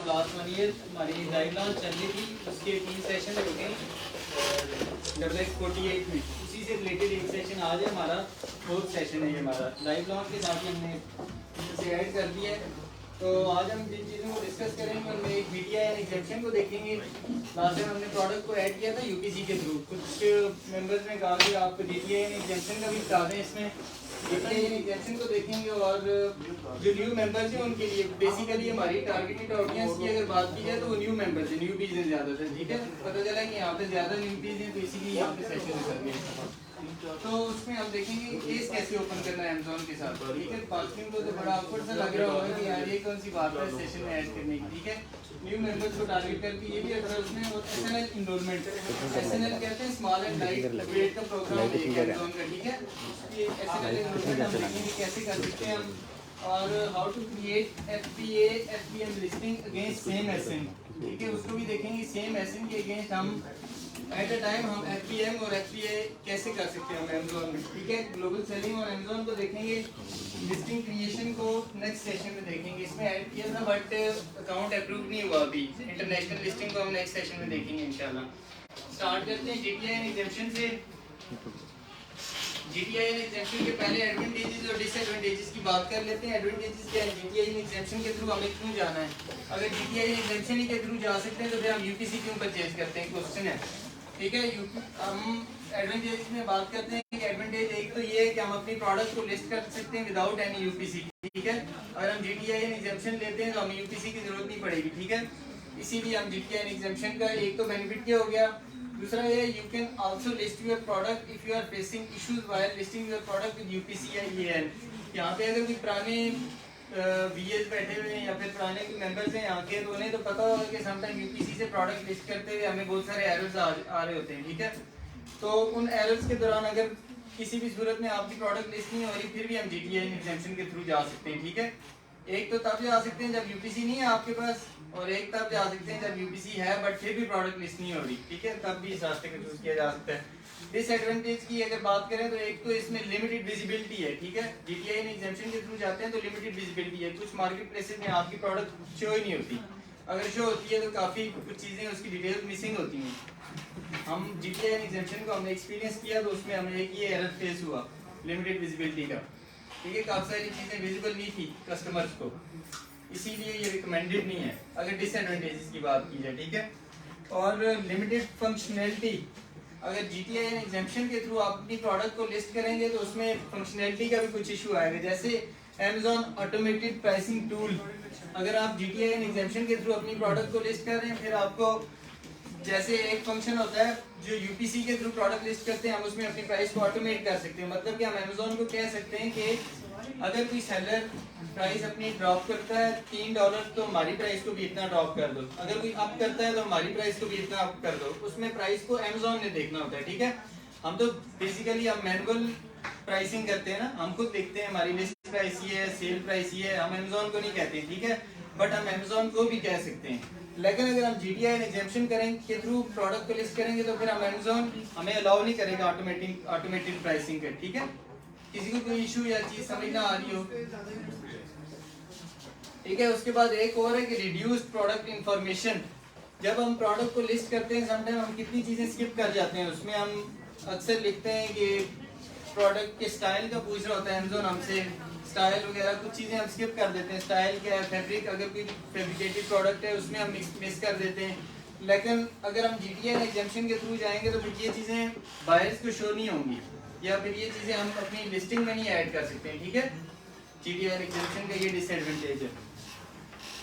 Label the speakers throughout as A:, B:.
A: Last 1 year हमारी live launch चल रही थी, उसके 3 सेशन हो गए WX48 में। उसी से रिलेटेड एक सेशन आज है हमारा, 4th सेशन है ये हमारा। लाइव लॉन्च के साथ ही हमने इसे ऐड कर दिया है। तो आज हम जिन चीज़ों को डिस्कस करेंगे उनमें एक VTI एग्जेम्पशन को देखेंगे। लास्ट टाइम हमने प्रोडक्ट को ऐड किया था UPC के थ्रू। कुछ मेंबर्स ने कहा कि आप VTI एग्जेम्पशन का भी बता दें। इसमें VTI एग्जेम्पशन को देखेंगे और जो न्यू मेंबर्स हैं उनके लिए बेसिकली हमारी टारगेटेड ऑडियंस की अगर बात की जाए तो वो न्यू मेंबर्स हैं, न्यूबीज हैं ज़्यादातर। ठीक है, पता चला कि यहाँ पे ज़्यादा न्यूबीज हैं तो इसीलिए यहाँ पे सेशन कर गए। तो उसमें हम देखेंगे केस कैसे ओपन करना है अमेज़न के साथ। ठीक है, पार्किंग को तो बड़ा ऑकवर्ड सा लग रहा होगा कि यार ये कौन सी बात है सेशन में ऐड करने की। ठीक है, न्यू मेंबर्स को टारगेट करके ये भी अगर उसमें SNL इनरोलमेंट, SNL कहते हैं स्मॉल एंड लाइट वेट का प्रोग्राम है अमेज़न का। ठीक है, ये SNL इनरोलमेंट हम देखेंगे कैसे कर सकते हैं हम, और how to create FBA FBM listing against same SN। ठीक है, उसको भी देखेंगे सेम SN के अगेंस्ट हम एट अ टाइम हम FBM और FBA कैसे कर सकते हैं अमेज़न में। ठीक है, ग्लोबल सेलिंग और अमेज़न को देखेंगे। लिस्टिंग क्रिएशन को नेक्स्ट सेशन में देखेंगे। इसमें ऐड किया था बट अकाउंट अप्रूव नहीं हुआ अभी। इंटरनेशनल लिस्टिंग को हम नेक्स्ट सेशन में देखेंगे इंशाल्लाह। स्टार्ट करते हैं GTI एग्जेम्पशन से। GTI एग्जेम्पशन के पहले एडवांटेजेस और डिसएडवांटेजेस की बात कर लेते हैं। एडवांटेजेस क्या है, GTI एग्जेम्पशन के थ्रू हमें क्यों जाना है। अगर GTI एग्जेम्पशन ही के थ्रू जा सकते हैं तो फिर हम UPC क्यों परचेज करते हैं, क्वेश्चन है। ठीक है, हम एडवांटेज में बात करते हैं कि एडवांटेज एक तो ये है कि हम अपनी प्रोडक्ट को लिस्ट कर सकते हैं विदाउट एनी UPC। ठीक है, अगर हम GTI एग्जेम्पशन लेते हैं तो हमें UPC की जरूरत नहीं पड़ेगी। ठीक है, इसीलिए हम GTI एग्जेम्पशन का एक तो बेनिफिट क्या हो गया। दूसरा ये you can also list your product if you are facing issues while listing your product with UPC या EAN। यहाँ पे अगर कोई पुराने VAs बैठे हुए हैं या फिर पुराने मेंबर्स हैं यहाँ के, तो उन्हें तो पता होगा कि समटाइम UPC से प्रोडक्ट लिस्ट करते हुए हमें बहुत सारे एरर्स आ रहे होते हैं। ठीक है, तो उन एरर्स के दौरान अगर किसी भी सूरत में आपकी प्रोडक्ट लिस्ट नहीं हो रही फिर भी हम GTI एग्जेम्पशन के थ्रू जा सकते हैं। ठीक है, एक तो तब जा सकते हैं जब UPC नहीं है आपके पास, और एक तब जा सकते हैं जब UPC है बट फिर भी प्रोडक्ट लिस्ट नहीं हो रही। ठीक है, तब भी इस रास्ते का यूज किया जा सकता है। डिसएडवांटेज की अगर बात करें तो एक तो इसमें लिमिटेड विजिबिलिटी है। ठीक है, GTI एग्जेम्पशन के थ्रू जाते हैं तो लिमिटेड विजिबिलिटी है। कुछ मार्केट प्लेसेस में आपकी प्रोडक्ट शो ही नहीं होती, अगर शो होती है तो काफ़ी कुछ चीज़ें उसकी डिटेल्स मिसिंग होती हैं। हम GTI एग्जेम्पशन को हमने एक्सपीरियंस किया तो उसमें हमें एक ये एरर फेस हुआ लिमिटेड विजिबिलिटी का। ठीक है, काफ़ी सारी चीज़ें विजिबल नहीं थी कस्टमर्स को, इसीलिए ये रिकमेंडेड नहीं है अगर डिसएडवांटेजेस की बात की जाए। ठीक है, और लिमिटेड फंक्शनैलिटी, अगर GTI एग्जेम्पशन के थ्रू आप अपनी प्रोडक्ट को लिस्ट करेंगे तो उसमें फंक्शनैलिटी का भी कुछ इशू आएगा। जैसे Amazon ऑटोमेटेड प्राइसिंग टूल, अगर आप GTI एग्जेम्पशन के थ्रू अपनी प्रोडक्ट को लिस्ट कर रहे हैं फिर आपको जैसे एक फंक्शन होता है जो UPC के थ्रू प्रोडक्ट लिस्ट करते हैं, हम उसमें अपनी प्राइस को ऑटोमेट कर सकते हैं। मतलब कि हम Amazon को कह सकते हैं कि अगर कोई सेलर प्राइस अपनी ड्रॉप करता है $3 तो हमारी प्राइस को भी इतना ड्रॉप कर दो। अगर कोई अप करता है तो हमारी प्राइस को भी इतना अप कर दो। उसमें प्राइस को Amazon ने देखना होता है। ठीक है, हम तो बेसिकली हम मैनुअल प्राइसिंग करते हैं ना, हम खुद देखते हैं हमारी लिस्ट प्राइस ये है, सेल प्राइस ये है, हम Amazon को नहीं कहते। ठीक है, बट हम Amazon को भी कह सकते हैं। लेकिन अगर हम GTI एग्जेम्पशन करेंगे के थ्रू प्रोडक्ट को लिस्ट करेंगे तो फिर हम Amazon हमें अलाउ नहीं करेगा ऑटोमेटेड प्राइसिंग का। ठीक है, किसी को कोई इशू या चीज समझ ना आ रही हो। ठीक है, उसके बाद एक और है कि रिड्यूस्ड प्रोडक्ट इंफॉर्मेशन। जब हम प्रोडक्ट को लिस्ट करते हैं समटाइम हम कितनी चीजें स्किप कर जाते हैं। उसमें हम अक्सर लिखते हैं कि प्रोडक्ट के स्टाइल का पूछ रहा होता है Amazon हमसे, स्टाइल वगैरह कुछ चीज़ें हम स्किप कर देते हैं। स्टाइल क्या है, फैब्रिक, अगर कोई फैब्रिकेटेड प्रोडक्ट है उसमें हम मिस कर देते हैं। लेकिन अगर हम GTI एग्जेम्पशन के थ्रू जाएंगे तो फिर ये चीज़ें बायर्स को शो नहीं होंगी या फिर ये चीज़ें हम अपनी लिस्टिंग में नहीं ऐड कर सकते हैं। ठीक है, GTI एग्जेम्पशन का ये डिसएडवांटेज है।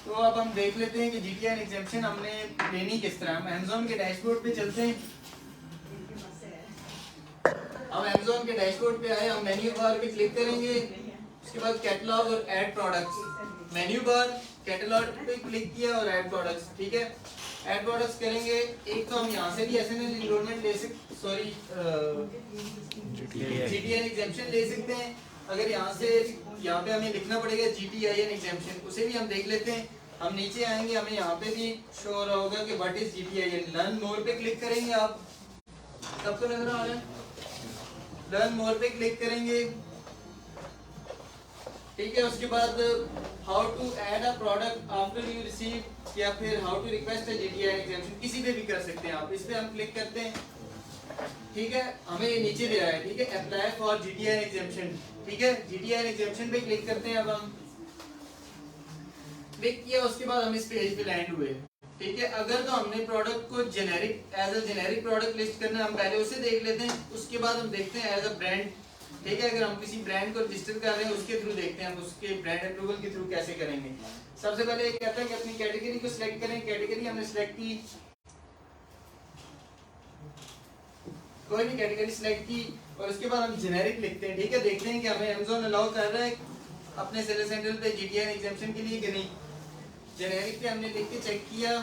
A: तो अब हम देख लेते हैं कि GTI एग्जेम्पशन हमने लेनी किस तरह। हम Amazon के डैशबोर्ड पे चलते हैं। हम Amazon के डैशबोर्ड पे आए, हम मेन्यू बार पे क्लिक करेंगे, उसके बाद कैटलॉग और add products. Menu bar catalogue पे क्लिक किया और ऐड प्रोडक्ट्स। ठीक है, ऐड प्रोडक्ट्स करेंगे। एक तो हम यहाँ से भी SNL इनरोलमेंट ले सकते, सॉरी GTI एग्जेम्पशन ले सकते हैं। अगर यहाँ पे हमें लिखना पड़ेगा GTI एग्जेम्पशन, उसे भी हम देख लेते हैं। हम नीचे आएंगे, हमें यहाँ पे भी शो हो रहा होगा कि what is GTI। Learn more पे क्लिक करेंगे, आप सबको नजर आ रहा है। लर्न मोर पे क्लिक करेंगे, ठीक है। उसके बाद how to add a product after you receive, या फिर how to request a GTI exemption, किसी पे भी कर सकते हैं आप। इस पे हम क्लिक करते हैं, ठीक है, हमें ये नीचे दे रहा है, ठीक है, अप्लाई फॉर जीटीआई एग्जाम्पशन, ठीक है, जीटीआई एग्जाम्पशन पे क्लिक करते हैं। अब हम क्लिक किया, उसके बाद हम इस पेज पे लैंड हुए, ठीक है। अगर तो हमने प्रोडक्ट को generic as a generic product list करना है, हम पहले उसे देख लेते हैं, उसके बाद हम देखते हैं एज अ ब्रांड, ठीक है। अगर हम किसी ब्रांड को रजिस्टर कर रहे हैं उसके थ्रू देखते हैं हम उसके ब्रांड अप्रूवल के थ्रू कैसे करेंगे। सबसे पहले एक कहता है कि अपनी कैटेगरी को सिलेक्ट करें। कैटेगरी हमने सिलेक्ट की, कोई भी कैटेगरी सिलेक्ट की, और उसके बाद हम जेनेरिक लिखते हैं, ठीक है। देखते हैं कि हमें Amazon अलाउ कर रहा है अपने सेलर सेंटर पे जीटीआई एग्जाम्पशन के लिए कि नहीं। जेनेरिक पे हमने लिख के चेक किया,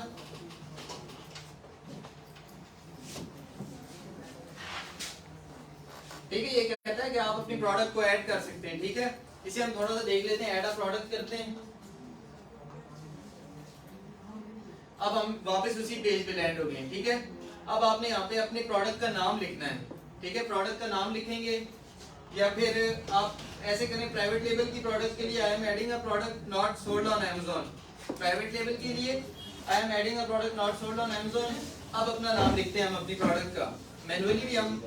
A: ठीक है। ये कहता है कि आप अपने प्रोडक्ट को ऐड कर सकते हैं, ठीक है। इसे हम थोड़ा सा देख लेते हैं, ऐड अ प्रोडक्ट करते हैं। अब हम वापस उसी पेज पे लैंड हो गए, ठीक है। अब आपने यहाँ पे अपने प्रोडक्ट का नाम लिखना है, ठीक है। प्रोडक्ट का नाम लिखेंगे, या फिर आप ऐसे करें, प्राइवेट लेबल की प्रोडक्ट के लिए I am adding a product not sold on Amazon। Private label के लिए I am adding a product not sold on Amazon। अब अपना नाम लिखते हैं हम अपनी प्रोडक्ट का। मैन्युअली भी हम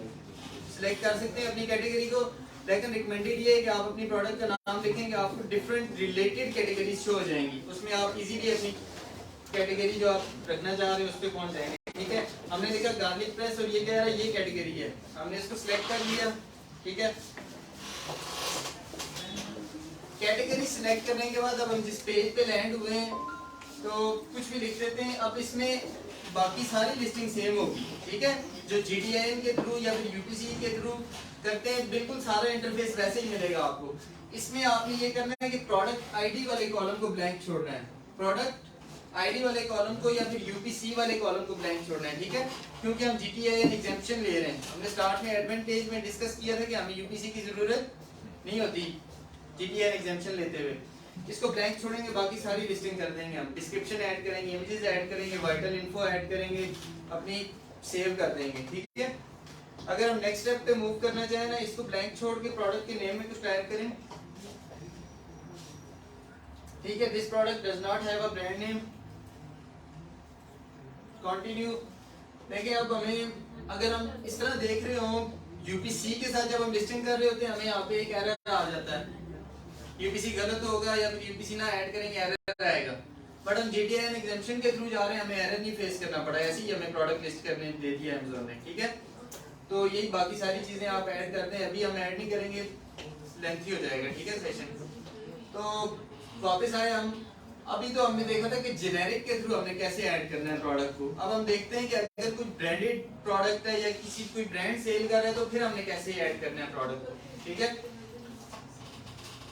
A: सिलेक्ट कर सकते हैं अपनी कैटेगरी को, लेकिन रिकमेंडेड ये है कि आप अपनी प्रोडक्ट का नाम लिखेंगे, आपको डिफरेंट रिलेटेड कैटेगरीज शो हो जाएंगी, उसमें आप इजीली अपनी कैटेगरी जो आप रखना चाह रहे हो उस पर पहुंच जाएंगे, ठीक है। हमने लिखा गार्लिक प्रेस और ये कह रहा है ये कैटेगरी है, हमने इसको सिलेक्ट कर लिया, ठीक है। कैटेगरी सिलेक्ट करने के बाद अब हम जिस पेज पे लैंड हुए हैं तो कुछ भी लिख देते हैं। अब इसमें बाकी सारी लिस्टिंग सेम होगी, ठीक है। जो जीडीआईएन के थ्रू या फिर यूपीसी के थ्रू करते हैं बिल्कुल सारा इंटरफेस वैसे ही मिलेगा आपको। इसमें आपने ये करना है कि प्रोडक्ट आईडी वाले कॉलम को ब्लैंक छोड़ना है, प्रोडक्ट आईडी वाले कॉलम को या फिर यूपीसी वाले कॉलम को ब्लैंक छोड़ना है, ठीक है। क्योंकि हम जीटीआईएन एग्जाम्पशन ले रहे हैं, हमने स्टार्ट में एडवांटेज में डिस्कस किया था कि हमें यूपीसी की जरूरत नहीं होती जीटीआईएन एग्जाम्पशन लेते हुए। इसको ब्लैंक छोड़ेंगे, बाकी सारी लिस्टिंग कर देंगे हम, डिस्क्रिप्शन ऐड करेंगे, इमेजेस ऐड करेंगे, वाइटल इन्फो ऐड करेंगे, अपनी सेव कर देंगे, ठीक है। अगर हम नेक्स्ट स्टेप पे मूव करना चाहें ना, इसको ब्लैंक छोड़ के प्रोडक्ट के नेम में कुछ टाइप करें, ठीक है। This product does not have a brand name, continue. देखिए अब हमें अगर हम इस तरह देख रहे हो यूपीसी के साथ जब हम लिस्टिंग कर रहे होते हैं हमें यहाँ पे एक एरर आ जाता है, यूपीसी गलत होगा या फिर यूपीसी ना ऐड करेंगे एरर आएगा। बट हम जीटीआईएन एग्जाम्पशन के थ्रू जा रहे हैं, हमें एरर नहीं फेस करना पड़ा, ऐसे ही हमें प्रोडक्ट लिस्ट करने दे दिया Amazon ने, ठीक है। तो यही बाकी सारी चीजें आप ऐड करते हैं, अभी हम ऐड नहीं करेंगे, लेंथी हो जाएगा, ठीक है सेशन। तो वापस आए हम, अभी तो हमने देखा था कि जेनेरिक के थ्रू हमने कैसे ऐड करना है प्रोडक्ट को। अब हम देखते हैं कि अगर कोई ब्रांडेड प्रोडक्ट है या किसी कोई ब्रांड सेल कर रहा है तो फिर हमने कैसे ऐड करना है प्रोडक्ट को, ठीक है।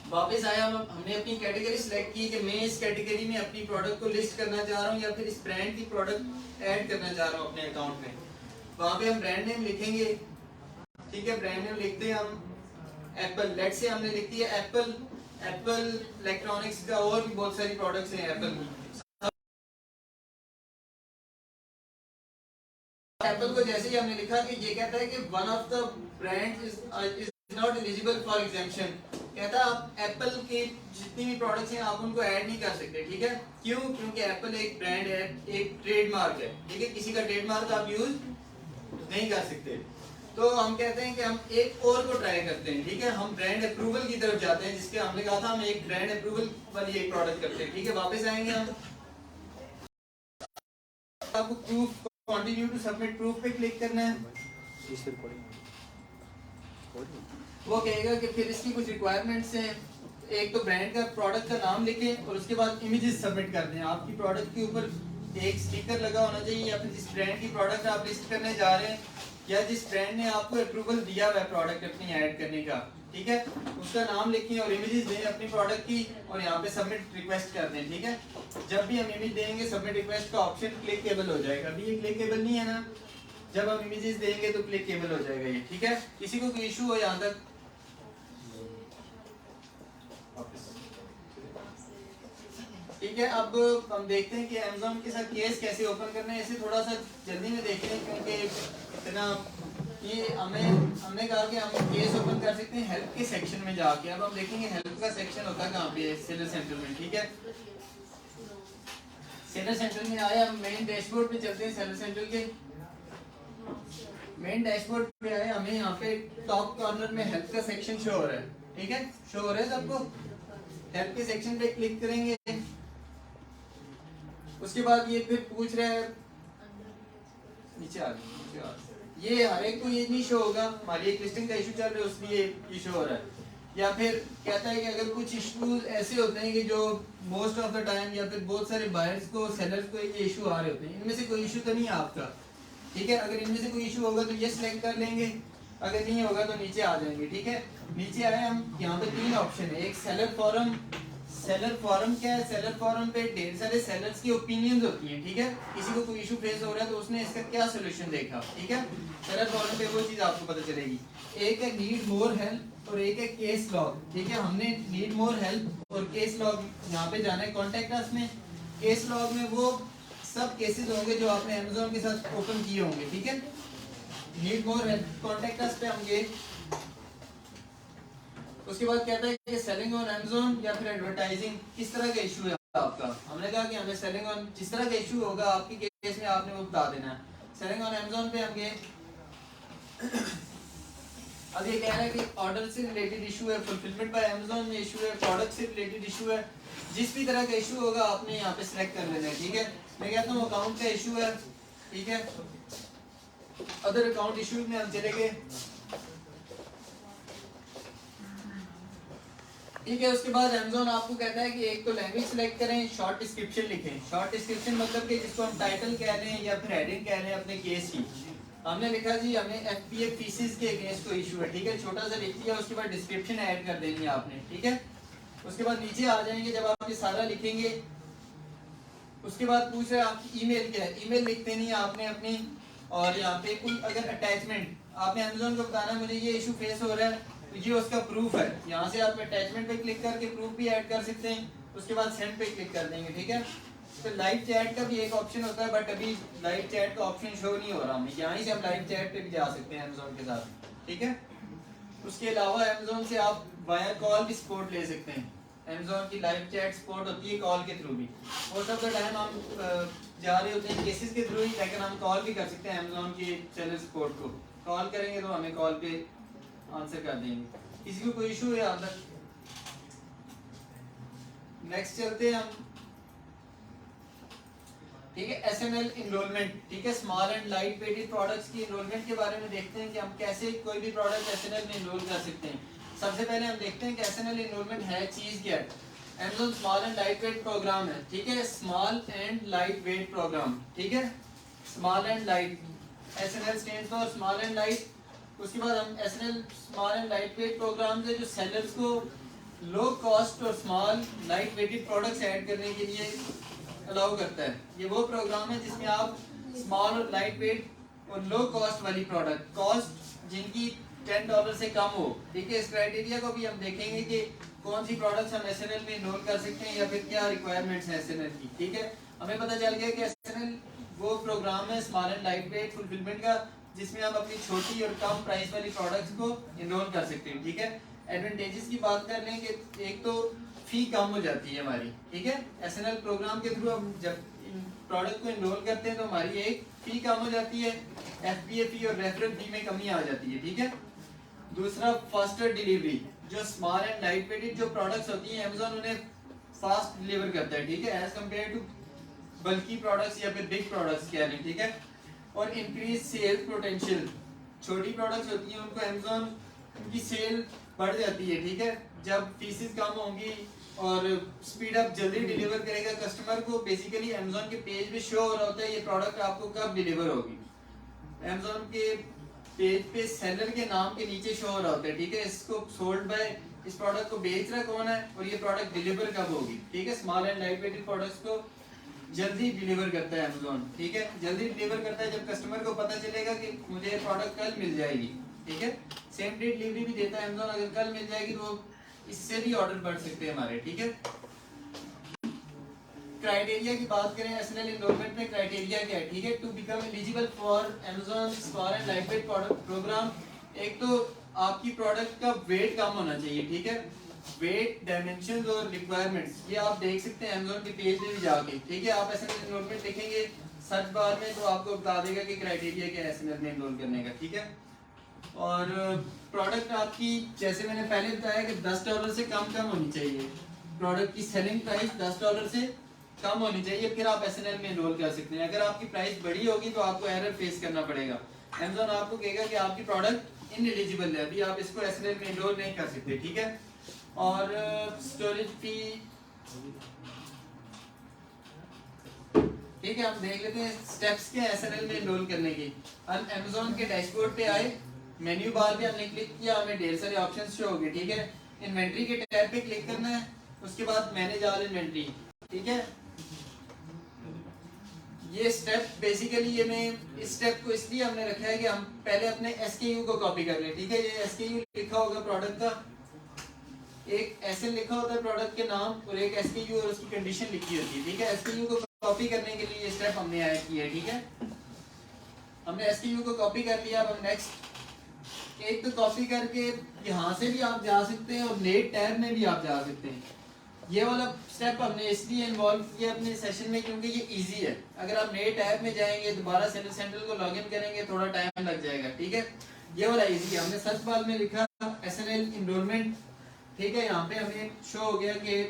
A: वापस आया, हमने अपनी कैटेगरी सिलेक्ट की कि मैं इस कैटेगरी में अपनी प्रोडक्ट को लिस्ट करना चाह रहा हूँ या फिर इस ब्रांड की प्रोडक्ट ऐड करना चाह रहा हूँ अपने अकाउंट में। वहां पे हम ब्रांड नेम लिखेंगे, ठीक है। ब्रांड नेम लिखते हैं हम एप्पल, लेट से हमने लिख दिया एप्पल। एप्पल इलेक्ट्रॉनिक्स का और भी बहुत सारी प्रोडक्ट्स हैं एप्पल की। एप्पल को जैसे ही हमने लिखा कि ये कहता है कि one of the brand is not eligible for exemption, कहता है आप एप्पल के जितनी भी प्रोडक्ट्स हैं आप उनको ऐड नहीं कर सकते, ठीक है। क्यों? क्योंकि एप्पल एक ब्रांड है, एक ट्रेडमार्क है, ठीक है। किसी का ट्रेडमार्क आप यूज नहीं कर सकते। तो हम कहते हैं कि हम एक और को ट्राई करते हैं, ठीक है। हम ब्रांड अप्रूवल की तरफ जाते हैं, जिसके हमने कहा था हम एक ब्रांड अप्रूवल वाली एक प्रोडक्ट करते हैं, ठीक है। वापस आएंगे हम, आपको proof continue to submit proof पे क्लिक करना है। वो कहेगा कि फिर इसकी कुछ रिक्वायरमेंट्स हैं, एक तो ब्रांड का प्रोडक्ट का नाम लिखें और उसके बाद इमेजेस सबमिट कर दें। आपकी प्रोडक्ट के ऊपर एक स्टिकर लगा होना चाहिए, या फिर जिस ब्रांड की प्रोडक्ट आप लिस्ट करने जा रहे हैं या जिस ब्रांड ने आपको अप्रूवल दिया हुआ है प्रोडक्ट अपनी ऐड करने का, ठीक है, उसका नाम लिखें और इमेजेस दें अपनी प्रोडक्ट की और यहाँ पे सबमिट रिक्वेस्ट कर दें, ठीक है। जब भी हम इमेज देंगे सबमिट रिक्वेस्ट का ऑप्शन क्लिकेबल हो जाएगा, अभी ये क्लिकेबल नहीं है ना, जब हम इमेजेस देंगे तो क्लिकेबल हो जाएगा ये, ठीक है। किसी को कोई इशू हो यहाँ तक? ठीक है। अब हम देखते हैं कि Amazon के साथ केस कैसे ओपन करना है। इसे थोड़ा सा जल्दी में देखते हैं क्योंकि इतना कि हमने कहा कि हम केस ओपन कर सकते हैं हेल्प के सेक्शन में जाके। अब हम देखेंगे हेल्प का सेक्शन होता है कहाँ पे है, सेलर सेंटर में, ठीक है। सेलर सेंटर में आए, हम मेन डैशबोर्ड पे चलते हैं। सेलर सेंटर के मेन डैशबोर्ड पे आए, हमें यहाँ पे टॉप कॉर्नर में हेल्प का सेक्शन शो हो रहा है, ठीक है, शो हो रहा है सबको। हेल्प के सेक्शन पे क्लिक करेंगे, उसके बाद ये फिर पूछ रहा है, नीचे आ ये हर एक को ये नहीं शो होगा, हमारी एक लिस्टिंग का इशू चल रहा है उसलिए ये शो हो रहा है। या फिर कहता है कि अगर कुछ इश्यूज ऐसे होते हैं कि जो मोस्ट ऑफ द टाइम या फिर बहुत सारे बायर्स को सेलर्स को ये इशू आ रहे होते हैं, इनमें से कोई इशू तो नहीं है आपका, ठीक है। अगर इनमें से कोई इशू होगा तो ये सिलेक्ट कर लेंगे, अगर नहीं होगा तो नीचे आ जाएंगे, ठीक है। नीचे आए हम, यहाँ पे 3 ऑप्शन है। एक सेलर फॉरम। सेलर फॉरम क्या है? सेलर फॉरम पे ढेर सारे सेलर्स की ओपिनियंस होती हैं, ठीक है। किसी को कोई इशू फेस हो रहा है तो उसने इसका क्या सोल्यूशन देखा, ठीक है। सेलर फॉरम पे वो चीज आपको पता चलेगी। एक है नीड मोर हेल्प और एक है केस लॉग, ठीक है। हमने नीड मोर हेल्प और केस लॉग यहाँ पे जाना है कॉन्टेक्ट अस में। केस लॉग में वो सब केसेस होंगे जो आपने अमेज़न के साथ ओपन किए होंगे, ठीक है। Need more help contact us पे हम गए, उसके बाद कहता है कि सेलिंग ऑन अमेज़न या फिर एडवर्टाइजिंग किस तरह का इशू है आपका। हमने कहा कि हमें सेलिंग ऑन, जिस तरह का इशू होगा आपकी केस में आपने वो बता देना है। सेलिंग ऑन अमेज़न पे हम गए, अब ये कह रहा है कि ऑर्डर से रिलेटेड इशू है, फुलफिलमेंट बाय अमेज़न में इशू है, प्रोडक्ट से रिलेटेड इशू है। जिस भी तरह का इशू होगा आपने यहाँ पे सिलेक्ट कर लेना है, ठीक है। मैं कहता हूँ अकाउंट का इशू है, ठीक है। अदर अकाउंट इशू में हम चले गए, ठीक है। उसके बाद अमेज़न आपको कहता है कि एक तो लैंग्वेज सिलेक्ट करें, शॉर्ट डिस्क्रिप्शन लिखें। शॉर्ट डिस्क्रिप्शन मतलब कि जिसको हम टाइटल कह रहे हैं या फिर हेडिंग कह रहे हैं अपने केस की। हमने लिखा जी हमें एफपीए फीसिस के अगेंस्ट को इशू है, ठीक है। छोटा सा लिख दिया, उसके बाद डिस्क्रिप्शन ऐड कर देनी है आपने, ठीक है। उसके बाद नीचे आ जाएंगे, जब आप ये सारा लिखेंगे उसके बाद पूछ रहे हैं आपकी ईमेल क्या है। ईमेल लिख देनी है आपने अपनी, और यहाँ पे कोई अगर अटैचमेंट आपने अमेज़न को बताना मुझे ये इशू फेस हो रहा है तो ये उसका प्रूफ है। यहाँ से आप अटैचमेंट पे क्लिक करके प्रूफ भी ऐड कर सकते हैं। उसके बाद सेंड पे क्लिक कर देंगे, ठीक है। तो लाइव चैट का भी एक ऑप्शन होता है, बट अभी लाइव चैट का ऑप्शन शो नहीं हो रहा हमें। यहाँ से हम लाइव चैट पे भी जा सकते हैं अमेज़न के साथ, ठीक है। उसके अलावा अमेज़न से आप वाया कॉल भी सपोर्ट ले सकते हैं। अमेज़न की लाइव चैट सपोर्ट होती है कॉल के थ्रू भी। मोस्ट ऑफ द टाइम हम जा रहे होते हैं केसेस के थ्रू ही, लेकिन हम कॉल भी कर सकते हैं अमेज़न की सेलर सपोर्ट को। कॉल करेंगे तो हमें कॉल पे आंसर कर देंगे। किसी को कोई इशू है अंदर? नेक्स्ट चलते हैं हम, ठीक है। एसएनएल एनरोलमेंट, ठीक है। Small and light weighted products की एनरोलमेंट के बारे में देखते हैं कि हम कैसे कोई भी प्रोडक्ट एसएनएल में एनरोल कर सकते हैं। सबसे पहले हम देखते हैं कि एसएनएल एनरोलमेंट है चीज क्या है। Amazon small and light weight program है, ठीक है। Small and light weight program, ठीक है। Small and light, SNL stands for small and light. उसके बाद हम SNL small and light weight program से जो सेलर्स को लो कॉस्ट और small light weighted products add करने के लिए अलाउ करता है। ये वो प्रोग्राम है जिसमें आप स्मॉल और लाइट वेट और लो कॉस्ट वाली प्रोडक्ट, कॉस्ट जिनकी $10 से कम हो, ठीक है। इस क्राइटेरिया को भी हम देखेंगे कि कौन सी प्रोडक्ट्स हम एसएनएल में इनरोल कर सकते हैं या फिर क्या रिक्वायरमेंट्स हैं एसएनएल की, ठीक है। हमें पता चल गया कि एसएनएल वो प्रोग्राम है small and light wait fulfilment का, जिसमें आप अपनी छोटी और कम प्राइस वाली प्रोडक्ट्स को इनरोल कर सकते हैं, ठीक है। एडवांटेजेस की बात कर लें कि एक तो फी कम हो जाती है हमारी, ठीक है। एसएनएल प्रोग्राम के थ्रू हम जब प्रोडक्ट को इनरोल करते हैं तो हमारी एक फी कम हो जाती है, एफपीए फी और रेफरल फी में कमी आ जाती है, ठीक है। दूसरा फास्टर डिलीवरी, जो स्मॉल एंड लाइट वेटेड जो प्रोडक्ट्स होती हैं अमेज़न उन्हें फास्ट डिलीवर करता है, ठीक है, एज कम्पेयर टू बल्कि प्रोडक्ट्स या फिर बिग प्रोडक्ट्स कह लें, ठीक है। और इंक्रीज सेल्स पोटेंशियल, छोटी प्रोडक्ट्स होती हैं उनको अमेज़न की सेल बढ़ जाती है, ठीक है। जब फीसिस कम होंगी और स्पीड अप जल्दी डिलीवर करेगा कस्टमर को, बेसिकली अमेज़न के पेज पे शो हो रहा होता है ये प्रोडक्ट आपको कब डिलीवर होगी। अमेज़न के पेज पे सेलर के नाम के नीचे शो हो रहा होता है, ठीक है। इसको सोल्ड बाय, इस प्रोडक्ट को बेच रहा कौन है और ये प्रोडक्ट डिलीवर कब होगी, ठीक है। Small and light weighted products को जल्दी डिलीवर करता है अमेज़न, ठीक है। जल्दी डिलीवर करता है जब कस्टमर को पता चलेगा कि मुझे ये प्रोडक्ट कल मिल जाएगी, ठीक है। सेम डे डिलीवरी भी देता है अमेज़न, अगर कल मिल जाएगी तो इससे भी ऑर्डर बढ़ सकते हैं हमारे, ठीक है। क्राइटेरिया की बात करें एसएनएल एनरोलमेंट में क्राइटेरिया क्या है, ठीक है। To become eligible for Amazon small and lightweight product program, एक तो आपकी प्रोडक्ट का वेट कम होना चाहिए, ठीक है। वेट, डायमेंशंस और रिक्वायरमेंट्स ये आप देख सकते हैं Amazon के पेज पे भी जाके, ठीक है। आप एसएनएल एनरोलमेंट लिखेंगे सर्च बार में तो आपको बता देगा कि क्राइटेरिया क्या है एसएनएल में एनरोल करने का, ठीक है। और प्रोडक्ट आपकी जैसे मैंने पहले बताया कि $10 से कम होनी चाहिए, प्रोडक्ट की सेलिंग प्राइस $10 से कम होनी चाहिए, फिर आप एसएनएल में एनरोल कर सकते हैं। अगर आपकी प्राइस बड़ी होगी तो आपको एरर फेस करना पड़ेगा। Amazon आपको कहेगा कि आपकी प्रोडक्ट इनएलिजिबल है, अभी आप इसको एसएनएल में एनरोल नहीं कर सकते, ठीक है। और स्टोरेज फी, ठीक है। हम देख लेते हैं स्टेप्स क्या है एसएनएल में एनरोल करने की। हम Amazon के डैशबोर्ड पे आए, मेन्यू बार पे हमने क्लिक किया, हमें ढेर सारे ऑप्शंस शो हो गए, ठीक है। इन्वेंट्री के टैब पे क्लिक करना है, उसके बाद मैनेज ऑल इन्वेंट्री, ठीक है। ये स्टेप बेसिकली ये मैं इस स्टेप को इसलिए हमने रखा है कि हम पहले अपने एसकेयू को कॉपी कर लें, ठीक है। ये एसकेयू लिखा होगा प्रोडक्ट का, एक एसएन लिखा होता है प्रोडक्ट के नाम और एक एसकेयू और उसकी कंडीशन लिखी होती है, ठीक है। एसकेयू को कॉपी करने के लिए ये स्टेप हमने ऐड किया है, ठीक है। हमने एसकेयू को कॉपी कर लिया। अब हम नेक्स्ट एक तो कॉपी करके यहाँ से भी आप जा सकते हैं और नेट टैब में भी आप जा सकते हैं। ये वाला स्टेप हमने इसलिए इन्वॉल्व किया अपने सेशन में क्योंकि ये इजी है। अगर आप नए टैब में जाएंगे दोबारा सेंट्रल को लॉगिन करेंगे थोड़ा टाइम लग जाएगा, ठीक है। ये वाला इजी है। हमने सर्च बार में लिखा एसएनएल एनरोलमेंट, ठीक है। यहाँ पे हमें शो हो गया कि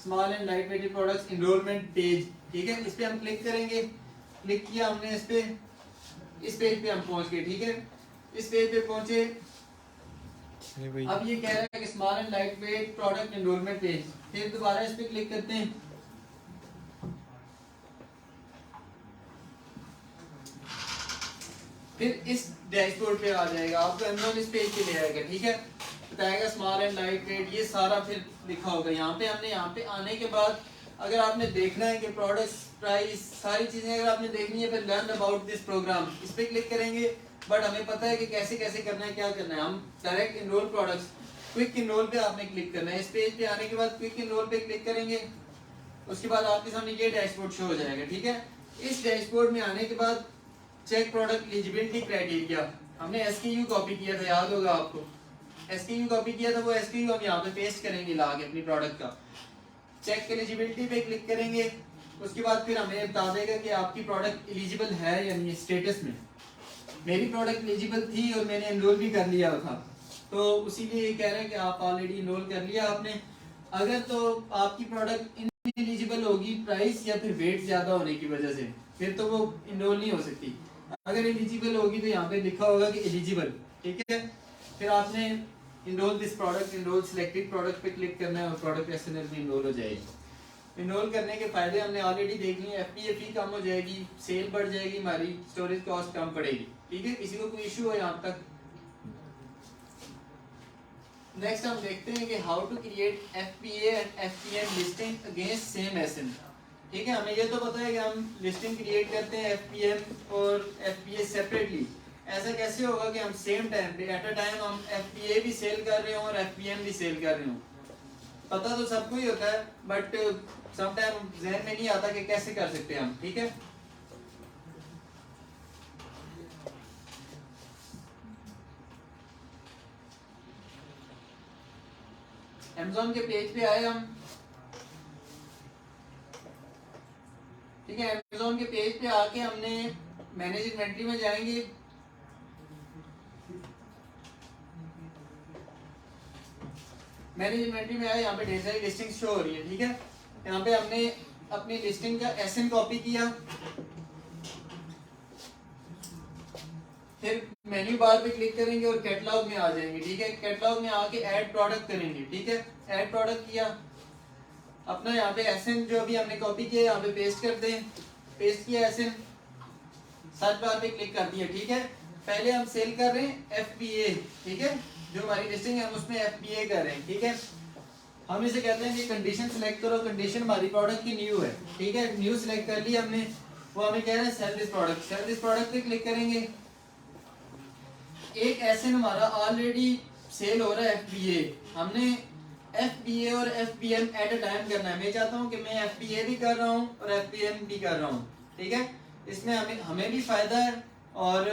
A: small and light weighted products enrollment page, ठीक है। इस पे हम क्लिक करेंगे, क्लिक किया हमने इस पेज पे हम पहुंच गए, ठीक है। इस पेज पे पहुंचे, अब ये कह रहा है कि small and light wait product enrolment page, फिर दोबारा इस पे क्लिक करते हैं। फिर इस डैशबोर्ड पे आ जाएगा, आपको Amazon इस पेज पे ले आएगा, ठीक है। बताएगा स्मॉल एंड लाइट वेट, ये सारा फिर लिखा होगा यहाँ पे। हमने यहाँ पे आने के बाद अगर आपने देखना है कि प्रोडक्ट्स प्राइस सारी चीजें अगर आपने देखनी है, फिर लर्न अबाउट दिस प्रोग्राम इस पे क्लिक करेंगे। बट हमें पता है कि कैसे कैसे करना है, क्या करना है। हम direct enroll products, quick enroll पे आपने क्लिक करना है। इस पेज पे आने के बाद क्विक इनरोल पे क्लिक करेंगे, उसके बाद आपके सामने ये डैशबोर्ड शो हो जाएगा, ठीक है। इस डैशबोर्ड में आने के बाद चेक प्रोडक्ट एलिजिबिलिटी क्राइटेरिया, हमने एसकेयू कॉपी किया था, याद होगा आपको। एसकेयू कॉपी किया था, वो एसकेयू हम यहाँ पे पेस्ट करेंगे ला के अपनी प्रोडक्ट का। चेक एलिजिबिलिटी पे क्लिक करेंगे, उसके बाद फिर हमें बता देगा कि आपकी प्रोडक्ट एलिजिबल है या नहीं स्टेटस में। मेरी प्रोडक्ट एलिजिबल थी और मैंने एनरोल भी कर लिया था, तो उसी लिए ये कह रहे हैं कि आप ऑलरेडी एनरोल कर लिया आपने। अगर तो आपकी प्रोडक्ट इनएलिजिबल होगी प्राइस या फिर वेट ज्यादा होने की वजह से, फिर तो वो एनरोल नहीं हो सकती। अगर एलिजिबल होगी तो यहाँ पे लिखा होगा कि एलिजिबल, ठीक है। फिर आपने enrol this product, enrol selected product पे क्लिक करना है और प्रोडक्ट एसएनएल में एनरोल हो जाएगी। एनरोल करने के फायदे हमने ऑलरेडी देख लिए। एफपीए फी कम हो जाएगी, सेल बढ़ जाएगी, हमारी स्टोरेज कॉस्ट कम पड़ेगी, ठीक है। किसी को कोई इशू है यहाँ तक? नेक्स्ट हम देखते हैं कि how to create FPA and FPM listing against same SN, ठीक है। हमें ये तो पता है कि हम लिस्टिंग क्रिएट करते हैं एफपीएम और एफपीए सेपरेटली। ऐसा कैसे होगा कि हम सेम टाइम पे एट अ टाइम हम एफपीए भी सेल कर रहे हो और एफपीएम भी सेल कर रहे हो? पता तो सबको ही होता है, बट समटाइम ज़हन में नहीं आता कि कैसे कर सकते हैं हम, ठीक है। Amazon के पेज पे आए हम, ठीक है। Amazon के पेज पे आके हमने मैनेज इन्वेंट्री में जाएंगे, मैनेज इन्वेंट्री में आए, यहाँ पे ढेर सारी लिस्टिंग शो हो रही है, ठीक है। यहाँ पे हमने अपनी लिस्टिंग का एसएन कॉपी किया, फिर मेन्यू बार पे क्लिक करेंगे और कैटलॉग में आ जाएंगे, ठीक है। कैटलॉग में आके ऐड प्रोडक्ट करेंगे, ठीक है। ऐड प्रोडक्ट किया, अपना यहाँ पे एसएन जो भी हमने कॉपी किया यहाँ पे पेस्ट कर दें, पेस्ट किया एसएन, सर्च बार पे क्लिक कर दिया, ठीक है। पहले हम सेल कर रहे हैं एफपीए, ठीक है। जो हमारी लिस्टिंग है हम उसमें एफपीए कर रहे हैं, ठीक है। हम इसे कहते हैं कि कंडीशन सिलेक्ट करो, कंडीशन हमारी प्रोडक्ट की न्यू है, ठीक है। न्यू सिलेक्ट कर लिया हमने, वो हमें कह रहे हैं sell this product, sell this product पे क्लिक करेंगे। एक एसएन हमारा ऑलरेडी सेल हो रहा है एफपीए, हमने FBA और FBM एट अ टाइम करना है। मैं चाहता हूँ कि मैं FBA भी कर रहा हूँ और FBM भी कर रहा हूँ, ठीक है। इसमें हमें भी फायदा है और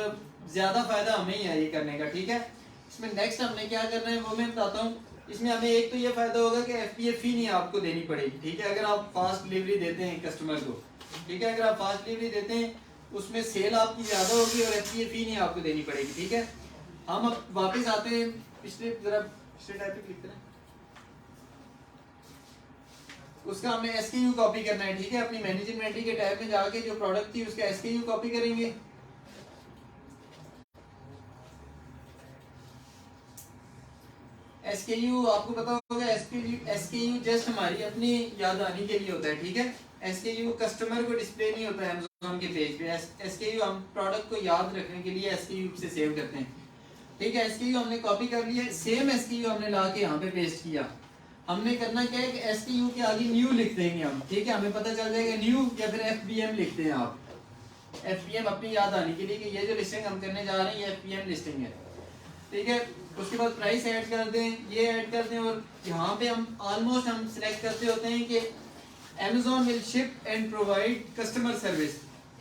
A: ज्यादा फायदा हमें ही है ये करने का, ठीक है। इसमें नेक्स्ट हमने क्या करना है वो मैं बताता हूँ। इसमें हमें एक तो ये फायदा होगा कि FBA फी नहीं आपको देनी पड़ेगी, ठीक है। अगर आप फास्ट डिलीवरी देते हैं कस्टमर को, ठीक है, अगर आप फास्ट डिलीवरी देते हैं उसमें सेल आपकी ज्यादा होगी और FBA फी नहीं आपको देनी पड़ेगी, ठीक है। हम अब वापस आते हैं पिछले टाइप पे क्लिक करें, उसका हमने SKU कॉपी करना है, ठीक है। अपनी मैनेज इन्वेंटरी के टैब में जाके जो प्रोडक्ट थी उसका SKU कॉपी करेंगे। SKU आपको पता होगा, SKU जस्ट हमारी अपनी याद आने के लिए होता है, ठीक है। SKU कस्टमर को डिस्प्ले नहीं होता है Amazon के पेज पे। SKU हम प्रोडक्ट को याद रखने के लिए SKU से सेव करते हैं, ठीक है। SKU हमने कॉपी कर लिया, सेम SKU हमने ला के यहाँ पे पेस्ट किया। हमने करना क्या है कि SKU के आगे न्यू लिख देंगे हम, ठीक है। हमें पता चल जाएगा न्यू या फिर FBM लिखते हैं आप, FBM अपनी याद आने के लिए कि ये जो लिस्टिंग हम करने जा रहे हैं ये FBM लिस्टिंग है, ठीक है। उसके बाद प्राइस ऐड कर दें, ये ऐड कर दें और यहाँ पे हम ऑलमोस्ट हम सिलेक्ट करते होते हैं कि Amazon will ship and provide customer service।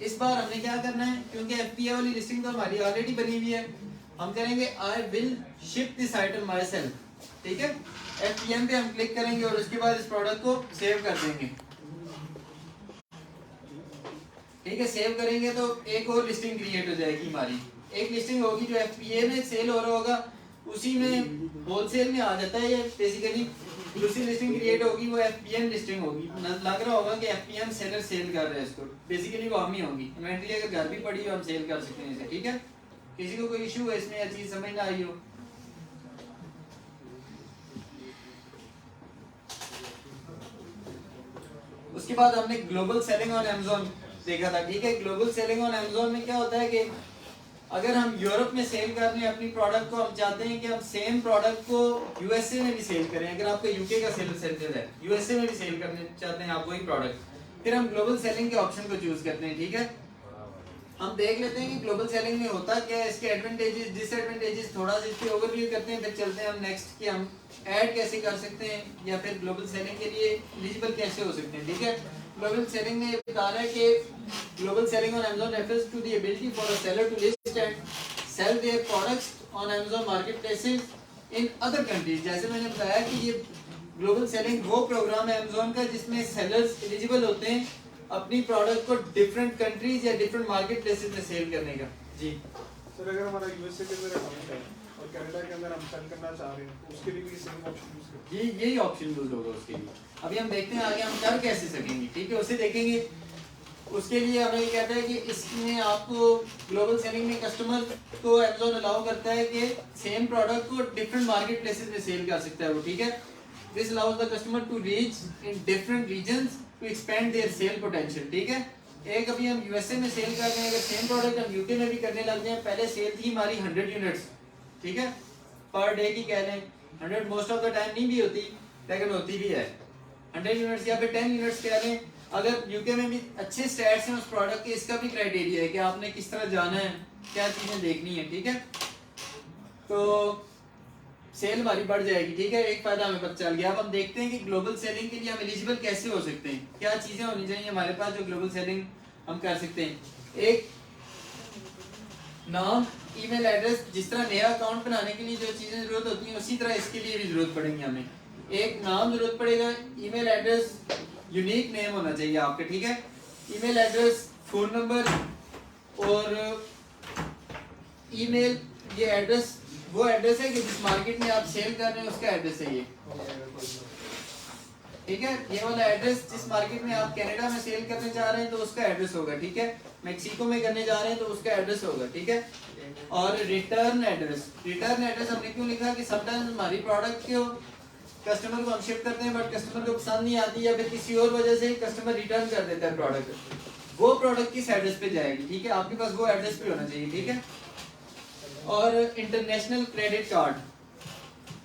A: इस बार हमने क्या करना है, क्योंकि FBA वाली लिस्टिंग तो हमारी ऑलरेडी बनी हुई है, हम करेंगे I will ship this item myself, ठीक है। FBM पे हम क्लिक करेंगे और उसके बाद इस प्रोडक्ट को सेव कर देंगे, ठीक है। सेव करेंगे तो एक और लिस्टिंग क्रिएट हो जाएगी हमारी। एक लिस्टिंग होगी जो FBA में सेल हो रहा होगा, उसी में होलसेल में आ जाता है ये बेसिकली। दूसरी लिस्टिंग क्रिएट होगी वो FBM लिस्टिंग होगी। लग रहा होगा कि FBM सेलर सेल कर रहे हैं इसको, बेसिकली वो हम ही होंगी। इन्वेंटरी अगर घर भी पड़ी हो हम सेल कर सकते हैं इसे, ठीक है। किसी को कोई इशू है इसमें या चीज समझ ना आई हो? उसके बाद हमने ग्लोबल सेलिंग ऑन Amazon देखा था, ठीक है। ग्लोबल सेलिंग ऑन Amazon में क्या होता है कि अगर हम यूरोप में सेल कर रहे हैं अपनी प्रोडक्ट को, हम चाहते हैं कि हम सेम प्रोडक्ट को USA में भी सेल करें। अगर आपका UK का सेलर है, USA में भी सेल करने चाहते हैं आप वही प्रोडक्ट, फिर हम ग्लोबल सेलिंग के ऑप्शन को चूज करते हैं, ठीक है। हम देख लेते हैं कि ग्लोबल सेलिंग में होता क्या है, इसके एडवांटेजेस डिसएडवांटेजेस थोड़ा सा इसकी ओवरव्यू करते हैं, फिर चलते हैं हम नेक्स्ट कि हम ऐड कैसे कर सकते हैं या फिर ग्लोबल सेलिंग के लिए एलिजिबल कैसे हो सकते हैं, ठीक है। ग्लोबल सेलिंग में बता रहा है कि global selling on Amazon refers to the ability for a seller to list and sell their products on Amazon marketplaces in other countries। जैसे मैंने बताया कि ये ग्लोबल सेलिंग वो प्रोग्राम है Amazon का जिसमें सेलर्स एलिजिबल होते हैं अपनी प्रोडक्ट को डिफरेंट कंट्रीज या डिफरेंट मार्केट प्लेसेस में सेल करने का। जी
B: सर, अगर हमारा USA के अंदर अकाउंट है और कनाडा के अंदर हम सेल करना चाह रहे हैं तो उसके लिए भी सेम ऑप्शन यूज करें?
A: यही ऑप्शन यूज होगा उसके लिए। अभी हम देखते हैं आगे हम कर कैसे सकेंगे, ठीक है, उसे देखेंगे। उसके लिए हमें ये कहता है कि इसमें आपको ग्लोबल सेलिंग में कस्टमर को Amazon अलाउ करता है कि सेम प्रोडक्ट को डिफरेंट मार्केट प्लेसेस में सेल कर सकता है वो, ठीक है। This allows the customer to reach in different regions to expand their sale potential, ठीक है। एक अभी हम USA में सेल कर रहे हैं, अगर सेम प्रोडक्ट हम UK में भी करने लग जाए, पहले सेल थी हमारी 100 यूनिट्स, ठीक है, पर डे की कह लें। 100 मोस्ट ऑफ द टाइम नहीं भी होती लेकिन होती भी है। 100 यूनिट्स या फिर 10 यूनिट्स कह लें। अगर UK में भी अच्छे स्टैट्स हैं उस प्रोडक्ट के, इसका भी क्राइटेरिया है कि आपने किस तरह जाना है, क्या चीजें देखनी है, ठीक है। तो सेल हमारी बढ़ जाएगी, ठीक है। एक फायदा हमें पता चल गया। अब हम देखते हैं कि ग्लोबल सेलिंग के लिए हम एलिजिबल कैसे हो सकते हैं, क्या चीजें होनी चाहिए हमारे पास जो ग्लोबल सेलिंग हम कर सकते हैं। एक नाम, ईमेल एड्रेस, जिस तरह नया अकाउंट बनाने के लिए जो चीजें जरूरत होती हैं उसी तरह इसके लिए भी जरूरत पड़ेगी हमें। एक नाम जरूरत पड़ेगा, ईमेल एड्रेस यूनिक नेम होना चाहिए आपका, ठीक है। ईमेल एड्रेस, फोन नंबर और ईमेल, ये एड्रेस वो एड्रेस है कि जिस मार्केट में आप सेल कर रहे हैं उसका एड्रेस है ये, ठीक है। ये वाला एड्रेस जिस मार्केट में आप कनाडा में सेल करने जा रहे हैं तो उसका एड्रेस होगा, ठीक है। मेक्सिको में करने जा रहे हैं तो उसका एड्रेस होगा, ठीक है। और रिटर्न एड्रेस, रिटर्न एड्रेस हमने क्यों लिखा कि समटाइम्स हमारी प्रोडक्ट को कस्टमर को हम शिप करते हैं बट कस्टमर को पसंद नहीं आती या फिर किसी और वजह से कस्टमर रिटर्न कर देता है प्रोडक्ट, वो प्रोडक्ट किस एड्रेस पे जाएगी, ठीक है। आपके पास वो एड्रेस पे होना चाहिए, ठीक है। और इंटरनेशनल क्रेडिट कार्ड,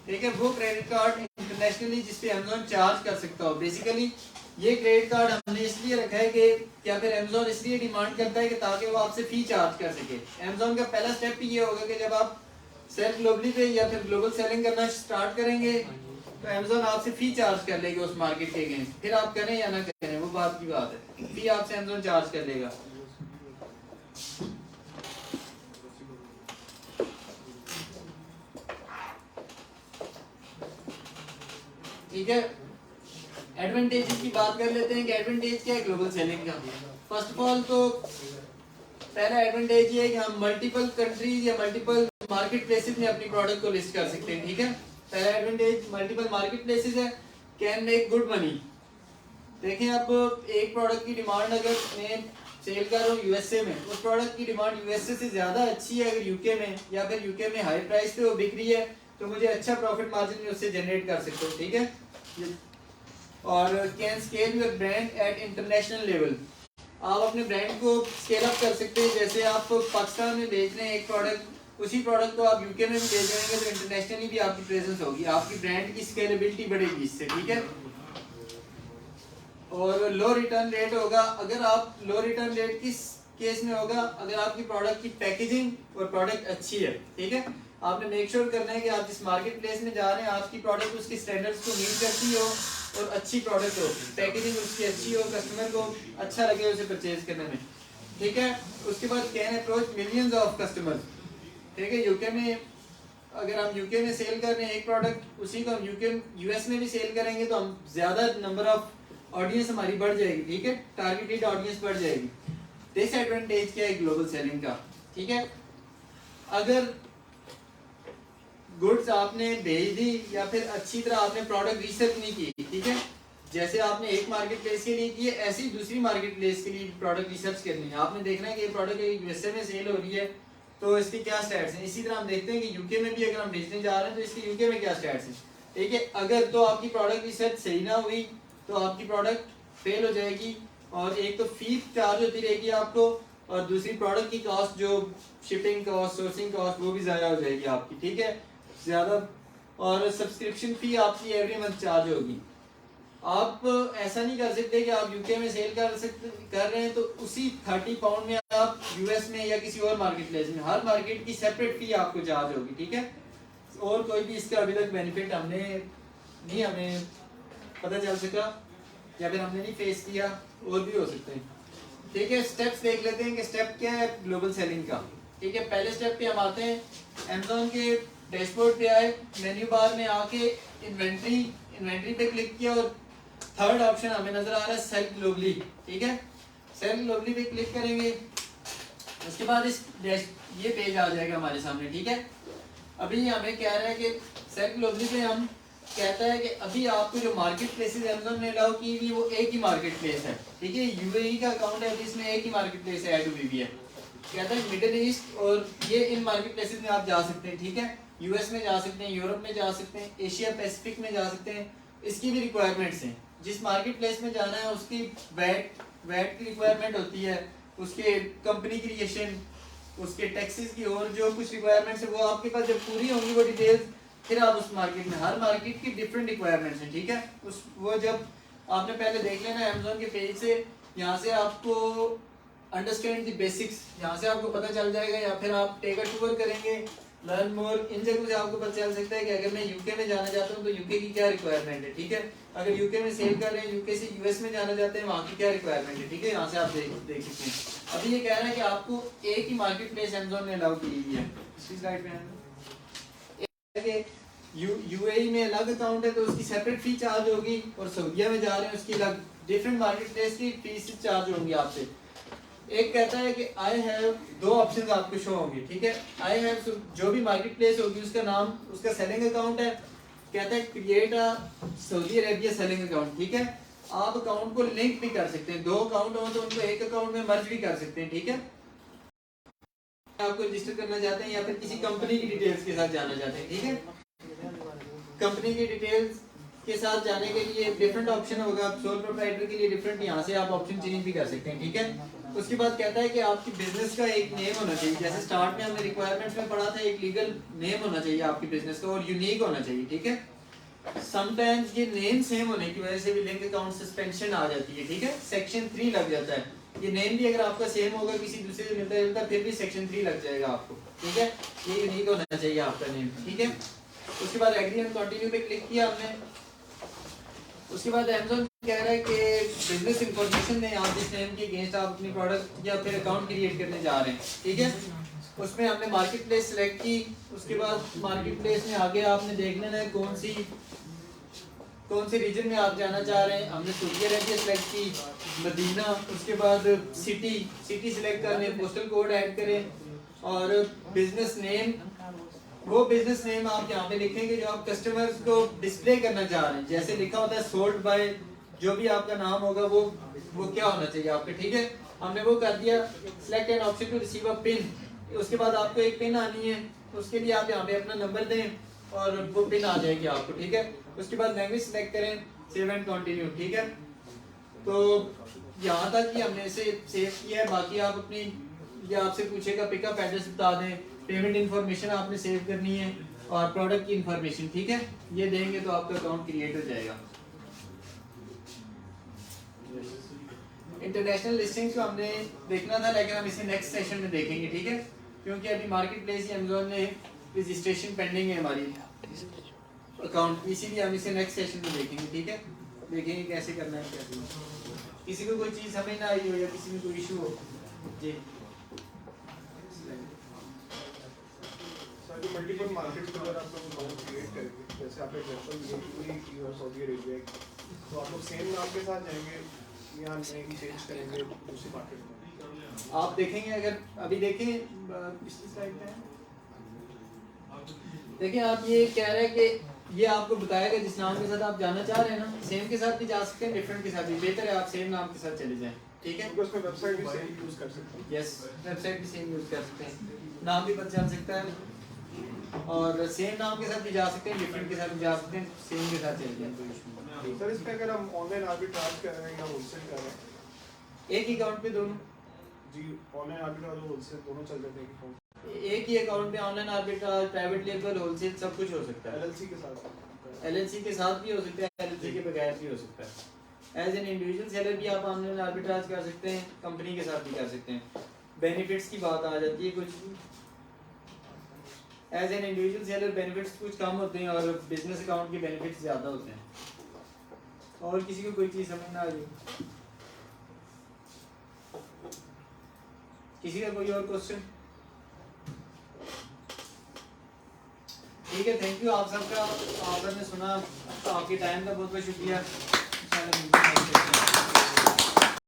A: ठीक है, वो क्रेडिट कार्ड इंटरनेशनली जिसपे Amazon चार्ज कर सकता हो। बेसिकली ये क्रेडिट कार्ड हमने इसलिए रखा है कि या फिर Amazon इसलिए डिमांड करता है कि ताकि वो आपसे फी चार्ज कर सके। Amazon का पहला स्टेप ही ये होगा कि जब आप सेल ग्लोबली पे या फिर ग्लोबल सेलिंग करना स्टार्ट करेंगे तो अमेज़न आपसे फी चार्ज कर लेगी उस मार्केट के अगेंस्ट, फिर आप करें या ना करें वो बात की बात है, फी आपसे अमेज़न चार्ज कर लेगा। ठीक है, एडवांटेजेस की बात कर लेते हैं कि एडवांटेज क्या है ग्लोबल सेलिंग का। फर्स्ट ऑफ ऑल तो पहला एडवांटेज ये है कि हम मल्टीपल कंट्रीज या मल्टीपल मार्केट प्लेसेस में अपनी प्रोडक्ट को लिस्ट कर सकते हैं। ठीक है, पहला एडवांटेज मल्टीपल मार्केट प्लेसेस है, कैन मेक गुड मनी। देखें अब एक प्रोडक्ट की डिमांड अगर मैं सेल कर रहा हूँ यूएसए में, उस प्रोडक्ट की डिमांड यूएसए से ज्यादा अच्छी है अगर यूके में, या फिर यूके में हाई प्राइस पे वो बिक रही है, तो मुझे अच्छा प्रॉफिट मार्जिन में उससे जनरेट कर सकते हो। ठीक है, और can scale your brand at international level. आप अपने ब्रांड को स्केल अप कर सकते हैं, जैसे आप पाकिस्तान में बेच रहे हैं एक प्रोडक्ट, उसी प्रोडक्ट को आप यूके में भी बेच देंगे तो इंटरनेशनली भी आपकी प्रेजेंस होगी, आपकी ब्रांड की स्केलेबिलिटी बढ़ेगी इससे। ठीक है, और लो रिटर्न रेट होगा। अगर आप लो रिटर्न रेट किस केस में होगा, अगर आपकी प्रोडक्ट की पैकेजिंग और प्रोडक्ट अच्छी है। ठीक है, आपने मेक श्योर करना है कि आप जिस मार्केट प्लेस में जा रहे हैं आपकी प्रोडक्ट उसके स्टैंडर्ड्स को मीट करती हो और अच्छी प्रोडक्ट हो, पैकेजिंग उसकी अच्छी हो, कस्टमर को अच्छा लगे उसे परचेज करने में। ठीक है, उसके बाद can approach millions of customer. ठीक है, यूके में अगर हम यूके में सेल कर रहे हैं एक प्रोडक्ट, उसी को हम यूके यूएस में भी सेल करेंगे तो हम ज्यादा नंबर ऑफ ऑडियंस हमारी बढ़ जाएगी। ठीक है, टारगेटेड ऑडियंस बढ़ जाएगी। डिसएडवांटेज क्या है ग्लोबल सेलिंग का? ठीक है, अगर गुड्स आपने भेज दी या फिर अच्छी तरह आपने प्रोडक्ट रिसर्च नहीं की, ठीक है, जैसे आपने एक मार्केट प्लेस के लिए की है ऐसे ही दूसरी मार्केट प्लेस के लिए प्रोडक्ट रिसर्च करनी है। आपने देखना है कि ये प्रोडक्ट यूएसए में सेल हो रही है तो इसके क्या स्टैट्स हैं। इसी तरह हम देखते हैं कि यूके में भी अगर हम बेचने जा रहे हैं तो इसके यूके में क्या स्टैट्स हैं। ठीक है, अगर तो आपकी प्रोडक्ट रिसर्च सही ना हुई तो आपकी प्रोडक्ट फेल हो जाएगी, और एक तो फी चार्ज होती रहेगी आपको, और दूसरी प्रोडक्ट की कॉस्ट जो शिपिंग कॉस्ट, सोर्सिंग कॉस्ट, वो भी ज़्यादा हो जाएगी आपकी। ठीक है, ज़्यादा, और सब्सक्रिप्शन फी आपकी एवरी मंथ चार्ज होगी। आप ऐसा नहीं कर सकते कि आप यूके में सेल कर रहे हैं तो उसी 30 पाउंड में आप यूएस में या किसी और मार्केट प्लेस में, हर मार्केट की सेपरेट फी आपको चार्ज होगी। ठीक है, और कोई भी इसका अभी तक बेनिफिट हमें पता चल सका या फिर हमने नहीं फेस किया, और भी हो सकते हैं। ठीक है, स्टेप्स देख लेते हैं कि स्टेप क्या है ग्लोबल सेलिंग का। ठीक है, पहले स्टेप पे हम आते हैं, अमेज़न के डैशबोर्ड पे आए, मेन्यू बार में आके इन्वेंट्री पे क्लिक किया और थर्ड ऑप्शन हमें नजर आ रहा है सेल ग्लोबली। ठीक है, सेल ग्लोबली पे क्लिक करेंगे, उसके बाद ये पेज आ जाएगा हमारे सामने। ठीक है, अभी हमें कह रहा है कि सेल ग्लोबली पे हम कहता है कि अभी आपको जो मार्केट प्लेसेस अमेज़न ने अलाउ की हुई वो एक ही मार्केट प्लेस है। ठीक है, यूएई का अकाउंट है, इसमें एक ही मार्केट प्लेस है, एडोबी है। कहता है मिडिल ईस्ट, और ये इन मार्केट प्लेसेस में आप जा सकते हैं। ठीक है, यूएस में जा सकते हैं, यूरोप में जा सकते हैं, एशिया पैसिफिक में जा सकते हैं। इसकी भी रिक्वायरमेंट्स हैं, जिस मार्केट प्लेस में जाना है उसकी वैट की रिक्वायरमेंट होती है, उसके कंपनी क्रिएशन, उसके टैक्सेस की, और जो कुछ रिक्वायरमेंट्स है वो आपके पास जब पूरी होंगी वो डिटेल्स, फिर आप उस मार्केट में, हर मार्केट की डिफरेंट रिक्वायरमेंट्स हैं। ठीक है, उस वो जब आपने पहले देख लेना है अमेज़न के पेज से, यहाँ से आपको अंडरस्टैंड द बेसिक्स, यहाँ से आपको पता चल जाएगा, या फिर आप टेक अ टूर करेंगे, लर्न मोर, इन जगहों से आपको पता चल सकता है कि अगर मैं यूके में जाना चाहता हूँ तो यूके की क्या रिक्वायरमेंट है। ठीक है, अगर यूके में सेल कर रहे हैं, यूके से यूएस में जाना चाहते हैं, वहाँ की क्या रिक्वायरमेंट है। ठीक है, यहाँ से आप देख सकते हैं। अभी ये कह रहा है कि आपको एक ही मार्केट प्लेस अमेज़न ने अलाउ की हुई है। इसी स्लाइड पे यूएई में अलग अकाउंट है तो उसकी सेपरेट फी चार्ज होगी, और सऊदीया में जा रहे हैं उसकी अलग, डिफरेंट मार्केट प्लेस की फीस चार्ज होंगी आपसे। एक कहता है कि आई हैव, दो ऑप्शंस आपको शो होंगे। ठीक है, आई हैव, जो भी मार्केट प्लेस होगी उसका नाम, उसका सेलिंग अकाउंट है, कहता है create a Saudi Arabia selling account. ठीक है, आप अकाउंट को लिंक भी कर सकते हैं, दो अकाउंट हो तो उनको एक अकाउंट में मर्ज भी कर सकते हैं। ठीक है, आपको रजिस्टर करना चाहते हैं या फिर किसी कंपनी की डिटेल्स के साथ जाना चाहते हैं। ठीक है, कंपनी की डिटेल्स के साथ जाने के लिए डिफरेंट ऑप्शन होगा, सोल प्रोप्राइटर के लिए डिफरेंट, यहाँ से आप ऑप्शन चेंज भी कर सकते हैं। ठीक है, उसके बाद कहता है कि आपकी बिजनेस का एक नेम होना चाहिए, जैसे स्टार्ट में हमने रिक्वायरमेंट्स में पढ़ा था, एक लीगल नेम होना चाहिए आपकी बिजनेस का, और यूनिक होना चाहिए। ठीक है, समटाइम्स ये नेम सेम होने की वजह से भी लिंक अकाउंट सस्पेंशन आ जाती है। ठीक है, सेक्शन 3 लग जाता है, ये नेम भी अगर आपका सेम होगा किसी दूसरे से मिलता जुलता फिर भी सेक्शन 3 लग जाएगा आपको। ठीक है, ये यूनिक होना चाहिए आपका नेम। ठीक है, उसके बाद एग्री एंड कंटिन्यू पे क्लिक किया हमने। उसके बाद अमेज़न कह रहा है कि बिजनेस इंफॉर्मेशन दें आप जिस नेम के अगेंस्ट आप अपनी प्रोडक्ट या फिर अकाउंट क्रिएट करने जा रहे हैं, ठीक है। उसमें हमने मार्केट प्लेस सेलेक्ट की। उसके बाद मार्केट प्लेस में आगे आपने देख लेना है कौन सी रीजन में आप जाना चाह रहे हैं। हमने सऊदी अरेबिया सेलेक्ट की, मदीना। उसके बाद सिटी सिलेक्ट कर लें, पोस्टल कोड ऐड करें और बिजनेस नेम, वो बिजनेस नेम आप यहाँ पे लिखेंगे जो आप कस्टमर्स को डिस्प्ले करना चाह रहे हैं। जैसे लिखा होता है सोल्ड बाय, जो भी आपका नाम होगा वो क्या होना चाहिए आपका, ठीक है। हमने वो कर दिया। Select an option to receive a pin, उसके बाद आपको एक पिन आनी है, उसके लिए आप यहाँ पे अपना नंबर दें और वो पिन आ जाएगी आपको, ठीक है। उसके बाद लैंग्वेज सिलेक्ट करें, सेव एंड कंटिन्यू, ठीक है। तो यहाँ तक कि हमने इसे सेव किया है। बाकी आप अपनी, ये आपसे पूछेगा पिकअप एड्रेस बता दें, पेमेंट इन्फॉर्मेशन आपने सेव करनी है और प्रोडक्ट की इन्फॉर्मेशन, ठीक है। ये देंगे तो आपका अकाउंट क्रिएट हो जाएगा। इंटरनेशनल लिस्टिंग्स को हमने देखना था लेकिन हम इसे नेक्स्ट सेशन में देखेंगे, ठीक है, क्योंकि अभी मार्केट प्लेस अमेज़न ने रजिस्ट्रेशन पेंडिंग है हमारी अकाउंट, इसीलिए हम इसे नेक्स्ट सेशन में देखेंगे, ठीक है। देखेंगे कैसे करना है, कैसे नहीं। किसी को कोई चीज़ समझ ना आई हो या किसी में कोई इशू हो जी।
B: सर जो मल्टीपल मार्केट्स के अंदर आप लोग अकाउंट क्रिएट करेंगे, जैसे आप एग्जांपल दिए पूरी सऊदी अरेबिया, तो आप लोग सेम नाम के साथ जाएंगे या नेम चेंज करेंगे दूसरी मार्केट में?
A: आप देखेंगे, अगर अभी देखें पिछली स्लाइड में देखिए, आप ये कह रहे हैं कि ये आपको बताएगा जिस नाम के साथ आप जाना चाह रहे हैं ना, सेम के साथ भी जा सकते हैं, डिफरेंट के साथ भी। बेहतर है आप सेम नाम के साथ चले जाएं, ठीक है।
B: उसमें वेबसाइट भी सेम यूज कर सकते हैं।
A: यस, वेबसाइट भी सेम यूज कर सकते हैं, नाम भी बदल सकता है और सेम नाम के साथ भी जा सकते हैं, डिफरेंट के साथ भी जा सकते हैं, सेम के साथ चले जाएं, कोई इशू नहीं।
B: सर इसमें अगर हम ऑनलाइन आर्बिट्राज कर रहे हैं या होलसेल कर रहे हैं,
A: एक ही अकाउंट पे दोनों
B: जी ऑनलाइन आर्बिट्राज और होलसेल दोनों चल जाते हैं कि
A: एक ही अकाउंट पे online arbitrage, private label, wholesale सब कुछ हो सकता है।
B: एलएलसी के साथ
A: भी हो सकता है, एलएलसी के बगैर भी हो सकता है। एज एन इंडिविजुअल सेलर भी आप ऑनलाइन आर्बिट्राज कर सकते हैं, कंपनी के साथ भी कर सकते हैं। बेनिफिट्स की बात आ जाती है कुछ, as an individual seller benefits कुछ कम होते हैं और बिजनेस अकाउंट के बेनिफिट्स ज़्यादा होते हैं। और किसी को कोई चीज़ समझ ना आ रही, किसी का कोई और क्वेश्चन? ठीक है, थैंक यू आप सबका, आप सबने सुना, आपके टाइम का बहुत बहुत शुक्रिया।